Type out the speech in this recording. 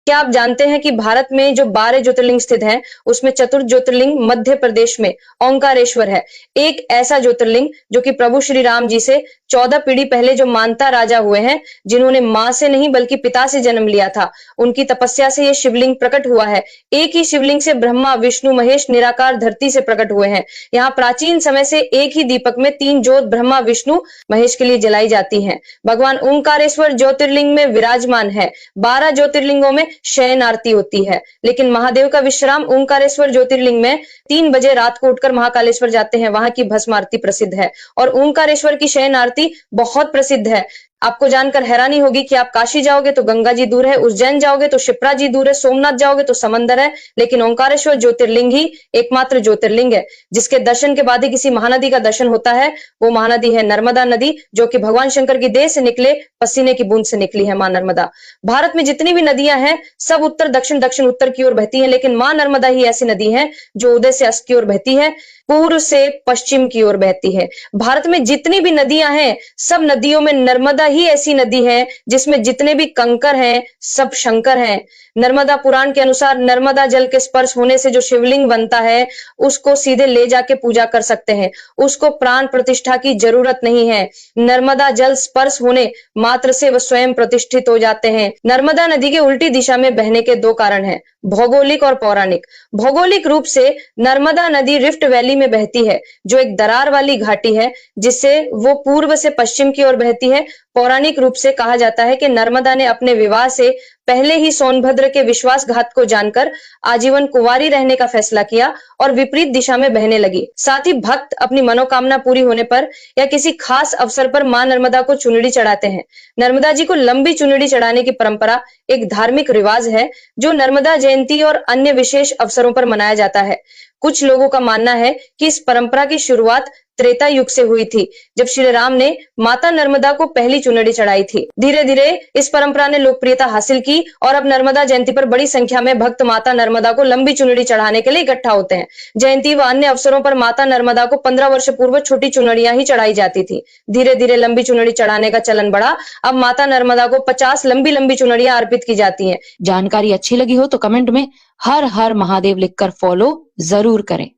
क्या आप जानते हैं कि भारत में जो 12 ज्योतिर्लिंग स्थित हैं, उसमें चतुर्थ ज्योतिर्लिंग मध्य प्रदेश में ओंकारेश्वर है। एक ऐसा ज्योतिर्लिंग जो कि प्रभु श्री राम जी से 14 पीढ़ी पहले जो मानता राजा हुए हैं, जिन्होंने मां से नहीं बल्कि पिता से जन्म लिया था, उनकी तपस्या से यह शिवलिंग प्रकट हुआ है। एक ही शिवलिंग से ब्रह्मा, विष्णु, महेश निराकार धरती से प्रकट हुए हैं। यहाँ प्राचीन समय से एक ही दीपक में 3 ज्योत ब्रह्मा, विष्णु, महेश के लिए जलाई जाती हैं। भगवान ओंकारेश्वर ज्योतिर्लिंग में विराजमान है। 12 ज्योतिर्लिंगों में शयन आरती होती है, लेकिन महादेव का विश्राम ओंकारेश्वर ज्योतिर्लिंग में 3 बजे रात को उठकर महाकालेश्वर जाते हैं। वहां की भस्म आरती प्रसिद्ध है और ओंकारेश्वर की शयन आरती बहुत प्रसिद्ध है। आपको जानकर हैरानी होगी कि आप काशी जाओगे तो गंगा जी दूर है, उज्जैन जाओगे तो शिप्रा जी दूर है, सोमनाथ जाओगे तो समंदर है, लेकिन ओंकारेश्वर ज्योतिर्लिंग ही एकमात्र ज्योतिर्लिंग है जिसके दर्शन के बाद ही किसी महानदी का दर्शन होता है। वो महानदी है नर्मदा नदी, जो कि भगवान शंकर की देह से निकले पसीने की बूंद से निकली है मां नर्मदा। भारत में जितनी भी नदियां हैं सब उत्तर दक्षिण, दक्षिण उत्तर की ओर बहती हैं, लेकिन मां नर्मदा ही ऐसी नदी है जो उदय से अस्त की ओर बहती है, पूर्व से पश्चिम की ओर बहती है। भारत में जितनी भी नदियां हैं सब नदियों में नर्मदा ही ऐसी नदी है जिसमें जितने भी कंकर हैं सब शंकर हैं। नर्मदा पुराण के अनुसार नर्मदा जल के स्पर्श होने से जो शिवलिंग बनता है उसको सीधे ले जाके पूजा कर सकते हैं, उसको प्राण प्रतिष्ठा की जरूरत नहीं है। नर्मदा जल स्पर्श होने मात्र से वह स्वयं प्रतिष्ठित हो जाते हैं। नर्मदा नदी के उल्टी दिशा में बहने के 2 कारण हैं, भौगोलिक और पौराणिक। भौगोलिक रूप से नर्मदा नदी रिफ्ट वैली में बहती है, जो एक दरार वाली घाटी है जिससे वो पूर्व से पश्चिम की ओर बहती है। पौराणिक रूप से कहा जाता है कि नर्मदा ने अपने विवाह से पहले ही सोनभद्र के विश्वासघात को जानकर आजीवन कुंवारी रहने का फैसला किया और विपरीत दिशा में बहने लगी। साथ ही भक्त अपनी मनोकामना पूरी होने पर या किसी खास अवसर पर मां नर्मदा को चुनरी चढ़ाते हैं। नर्मदा जी को लंबी चुनरी चढ़ाने की परंपरा एक धार्मिक रिवाज है जो नर्मदा जयंती और अन्य विशेष अवसरों पर मनाया जाता है। कुछ लोगों का मानना है कि इस परंपरा की शुरुआत त्रेता युग से हुई थी, जब श्री राम ने माता नर्मदा को पहली चुनरी चढ़ाई थी। धीरे धीरे इस परंपरा ने लोकप्रियता हासिल की और अब नर्मदा जयंती पर बड़ी संख्या में भक्त माता नर्मदा को लंबी चुनरी चढ़ाने के लिए इकट्ठा होते हैं। जयंती व अन्य अवसरों पर माता नर्मदा को 15 वर्ष पूर्व छोटी चुनरियां ही चढ़ाई जाती थी। धीरे धीरे लंबी चुनरी चढ़ाने का चलन बढ़ा। अब माता नर्मदा को 50 लंबी लंबी चुनरियां अर्पित की जाती है। जानकारी अच्छी लगी हो तो कमेंट में हर हर महादेव लिखकर फॉलो जरूर करें।